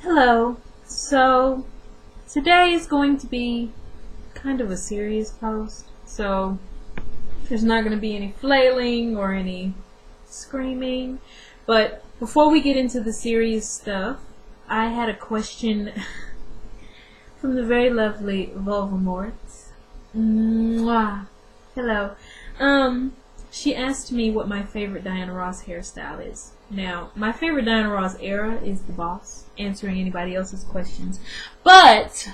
Hello. So today is going to be kind of a serious post. So there's not going to be any flailing or any screaming. But before we get into the serious stuff, I had a question from the very lovely Voldemort. Mwah. Hello. She asked me what my favorite Diana Ross hairstyle is. Now, my favorite Diana Ross era is the boss, answering anybody else's questions. But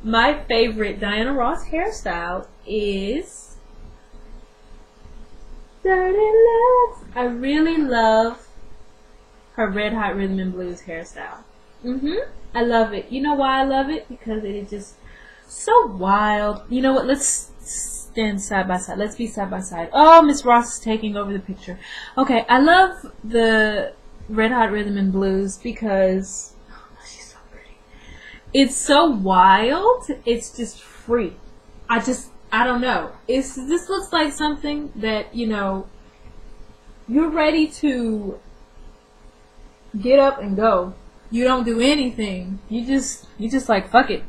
my favorite Diana Ross hairstyle is Dirty Looks. I really love her Red Hot Rhythm and Blues hairstyle. I love it. You know why I love it? Because it is just so wild. You know what? Let's stand side by side. Let's be side by side. Oh, Miss Ross is taking over the picture. Okay, I love the Red Hot Rhythm and Blues because she's so pretty. It's so wild. It's just free. I don't know. This looks like something that, you're ready to get up and go. You don't do anything. You just like, fuck it.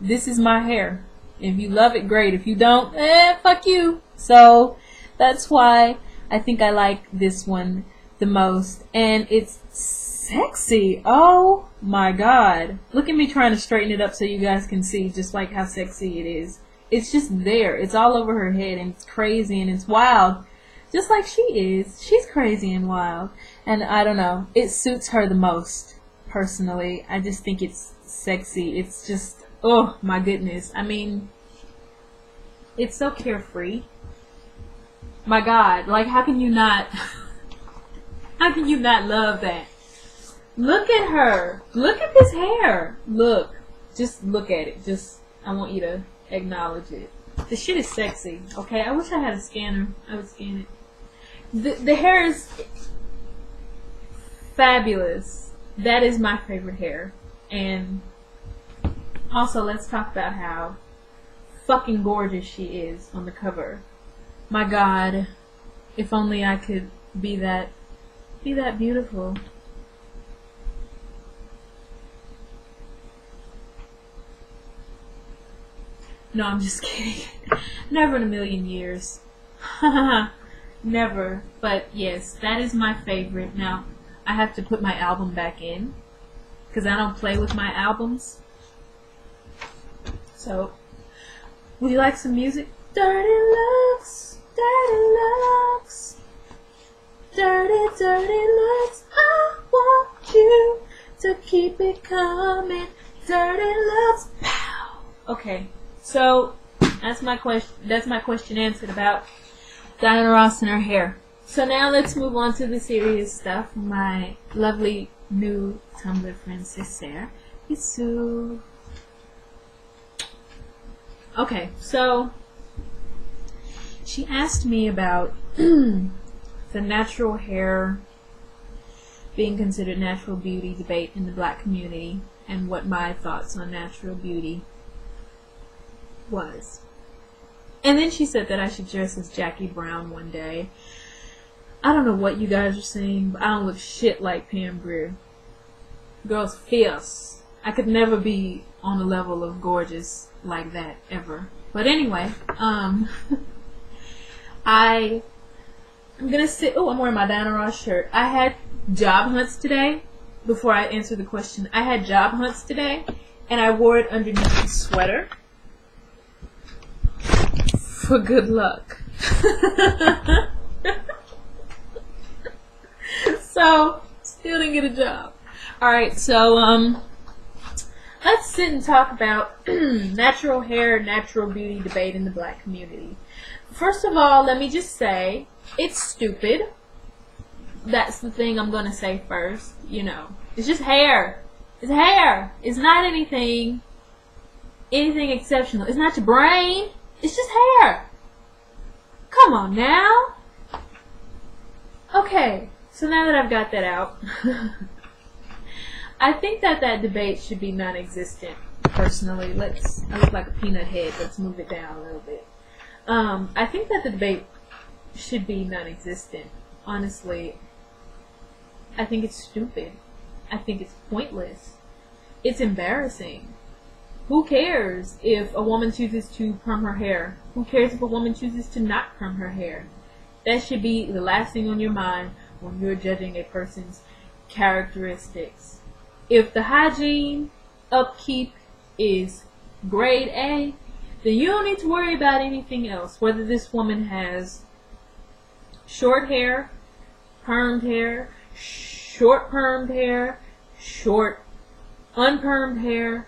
This is my hair. If you love it, great. If you don't, fuck you. So that's why I think I like this one the most. And it's sexy. Oh my god. Look at me trying to straighten it up so you guys can see just like how sexy it is. It's just there. It's all over her head and it's crazy and it's wild. Just like she is. She's crazy and wild. And I don't know. It suits her the most, personally. I just think it's sexy. It's just, oh my goodness. I mean, it's so carefree. My god. Like, how can you not love that? Look at her. Look at this hair. Look. Just look at it. I want you to acknowledge it. The shit is sexy. Okay, I wish I had a scanner. I would scan it. The hair is fabulous. That is my favorite hair. And also, let's talk about how fucking gorgeous she is on the cover. My god, if only I could be that beautiful. No, I'm just kidding. Never in a million years. Never. But yes, that is my favorite. Now, I have to put my album back in because I don't play with my albums. So, would you like some music? Dirty looks, dirty looks, dirty, dirty looks. I want you to keep it coming. Dirty looks. Pow. Okay. So that's my question answered about Diana Ross and her hair. So now let's move on to the serious stuff. My lovely new Tumblr friend Sister Isu. Okay, so she asked me about the natural hair being considered natural beauty debate in the black community and what my thoughts on natural beauty was. And then she said that I should dress as Jackie Brown one day. I don't know what you guys are saying, but I don't look shit like Pam Grier. Girl's fierce. I could never be on a level of gorgeous like that, ever. But anyway, I'm gonna sit. Oh, I'm wearing my Diana Ross shirt. I had job hunts today. Before I answer the question, I had job hunts today, and I wore it underneath the sweater for good luck. So, still didn't get a job. Alright, so, let's sit and talk about natural hair, natural beauty debate in the black community. First of all, let me just say, it's stupid. That's the thing I'm gonna say first. It's just hair. It's hair. It's not anything exceptional. It's not your brain. It's just hair. Come on now. Okay, so now that I've got that out, I think that debate should be non-existent, personally. I look like a peanut head. Let's move it down a little bit. I think that the debate should be non-existent, honestly. I think it's stupid. I think it's pointless. It's embarrassing. Who cares if a woman chooses to perm her hair? Who cares if a woman chooses to not perm her hair? That should be the last thing on your mind when you're judging a person's characteristics. If the hygiene upkeep is grade A, then you don't need to worry about anything else. Whether this woman has short hair, permed hair, short permed hair, short unpermed hair,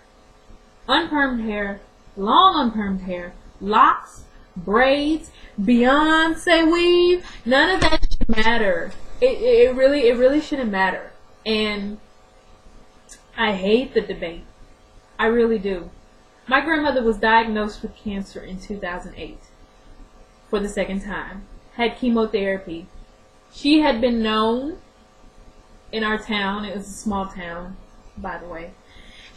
long unpermed hair, locks, braids, Beyonce weave, none of that should matter. It really shouldn't matter. And I hate the debate. I really do. My grandmother was diagnosed with cancer in 2008 for the second time. Had chemotherapy. She had been known in our town, it was a small town, by the way.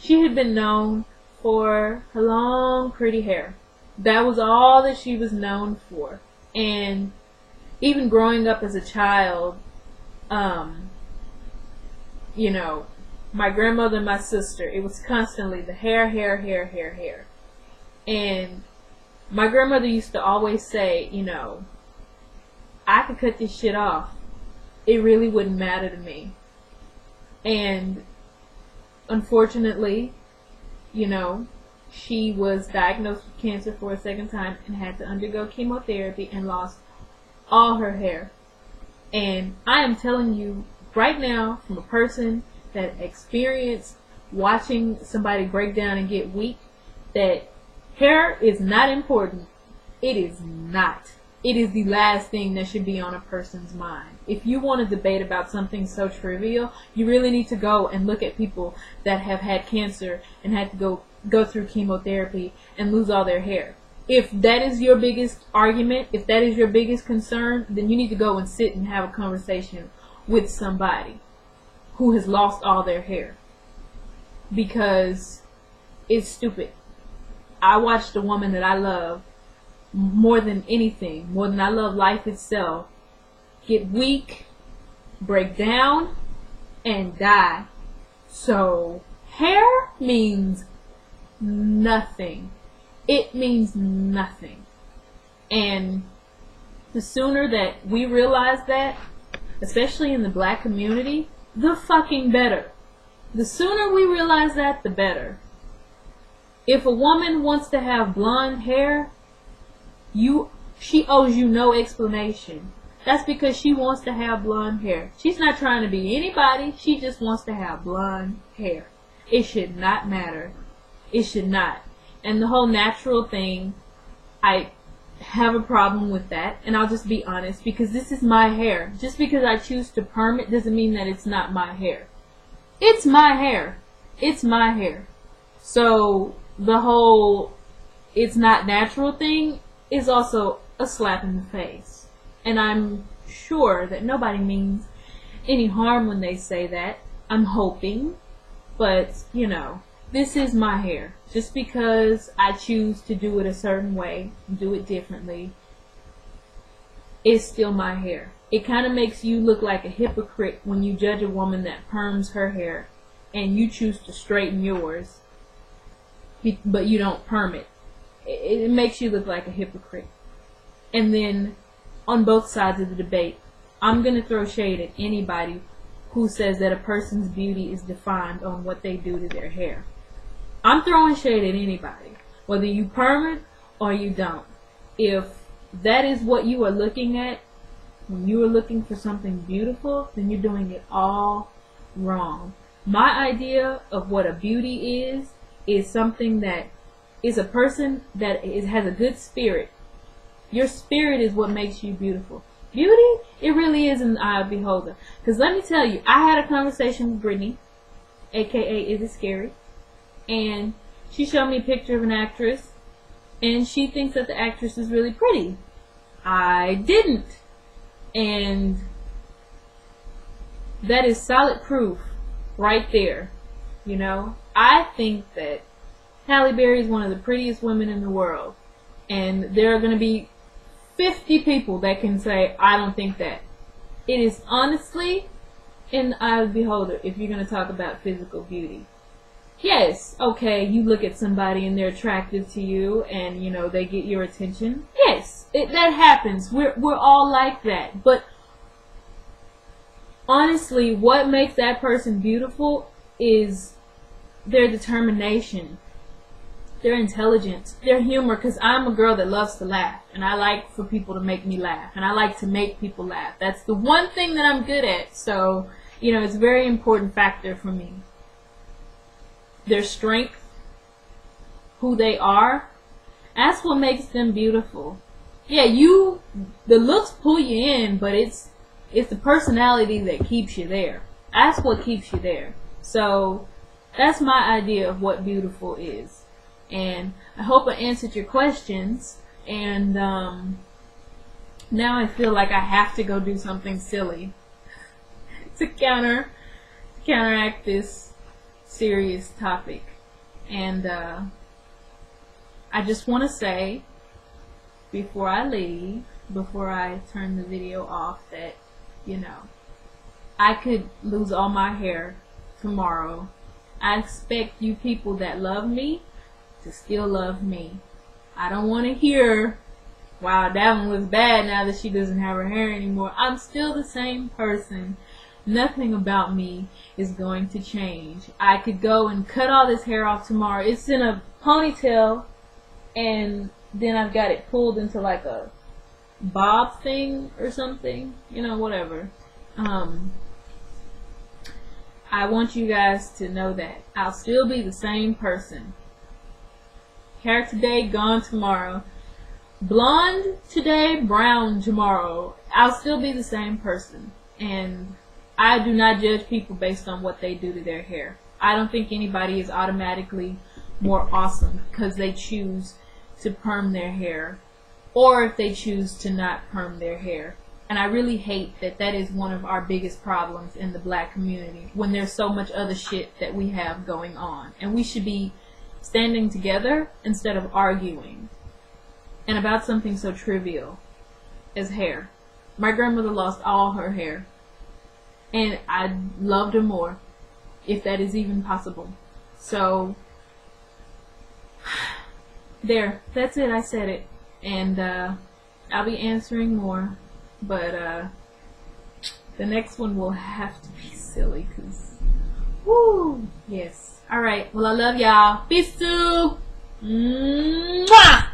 She had been known for her long, pretty hair. That was all that she was known for. And even growing up as a child, you know, my grandmother and my sister, it was constantly the hair. And my grandmother used to always say, you know, I could cut this shit off. It really wouldn't matter to me. And unfortunately, you know, she was diagnosed with cancer for a second time and had to undergo chemotherapy and lost all her hair. And I am telling you right now, from a person that experienced watching somebody break down and get weak, that hair is not important. It is not. It is the last thing that should be on a person's mind. If you want to debate about something so trivial, you really need to go and look at people that have had cancer and had to go through chemotherapy and lose all their hair. If that is your biggest argument, if that is your biggest concern, then you need to go and sit and have a conversation with somebody who has lost all their hair. Because it's stupid. I watched a woman that I love more than anything, more than I love life itself, get weak, break down, and die. So, hair means nothing. It means nothing. And the sooner that we realize that, especially in the black community, the fucking better. The sooner we realize that, the better. If a woman wants to have blonde hair, she owes you no explanation. That's because she wants to have blonde hair. She's not trying to be anybody. She just wants to have blonde hair. It should not matter. It should not. And the whole natural thing, I have a problem with that. And I'll just be honest, because this is my hair. Just because I choose to perm it doesn't mean that it's not my hair. It's my hair. It's my hair. So the whole it's not natural thing is also a slap in the face. And I'm sure that nobody means any harm when they say that. I'm hoping. But, you know, this is my hair. Just because I choose to do it a certain way, do it differently, it's still my hair. It kind of makes you look like a hypocrite when you judge a woman that perms her hair and you choose to straighten yours, but you don't perm it. It makes you look like a hypocrite. And then, on both sides of the debate, I'm going to throw shade at anybody who says that a person's beauty is defined on what they do to their hair. I'm throwing shade at anybody, whether you perm it or you don't. If that is what you are looking at when you are looking for something beautiful, then you're doing it all wrong. My idea of what a beauty is something that is a person that has a good spirit. Your spirit is what makes you beautiful. Beauty, it really is in the eye of the beholder. Because let me tell you, I had a conversation with Brittany, aka Is It Scary? And she showed me a picture of an actress, and she thinks that the actress is really pretty. I didn't. And that is solid proof right there. You know, I think that Halle Berry is one of the prettiest women in the world. And there are going to be 50 people that can say, I don't think that. It is honestly in the eye of the beholder if you're going to talk about physical beauty. Yes, okay, you look at somebody and they're attractive to you and, you know, they get your attention. Yes, that happens. We're all like that. But honestly, what makes that person beautiful is their determination, their intelligence, their humor. Because I'm a girl that loves to laugh, and I like for people to make me laugh, and I like to make people laugh. That's the one thing that I'm good at. So, you know, it's a very important factor for me. Their strength, who they are, that's what makes them beautiful. Yeah, the looks pull you in, but it's the personality that keeps you there. That's what keeps you there. So that's my idea of what beautiful is. And I hope I answered your questions. And now I feel like I have to go do something silly to counteract this serious topic. And I just want to say before I leave, before I turn the video off, that, you know, I could lose all my hair tomorrow. I expect you people that love me to still love me. I don't want to hear, wow, that one was bad now that she doesn't have her hair anymore. I'm still the same person. Nothing about me is going to change. I could go and cut all this hair off tomorrow. It's in a ponytail, and then I've got it pulled into like a bob thing or something. You know, whatever. I want you guys to know that I'll still be the same person. Hair today, gone tomorrow. Blonde today, brown tomorrow. I'll still be the same person. And I do not judge people based on what they do to their hair. I don't think anybody is automatically more awesome because they choose to perm their hair, or if they choose to not perm their hair. And I really hate that that is one of our biggest problems in the black community, when there's so much other shit that we have going on. And we should be standing together instead of arguing. And about something so trivial as hair. My grandmother lost all her hair. And I loved her more, if that is even possible. So, there. That's it. I said it. And I'll be answering more. But the next one will have to be silly. Because, woo! Yes. Alright. Well, I love y'all. Peace, too! Mwah!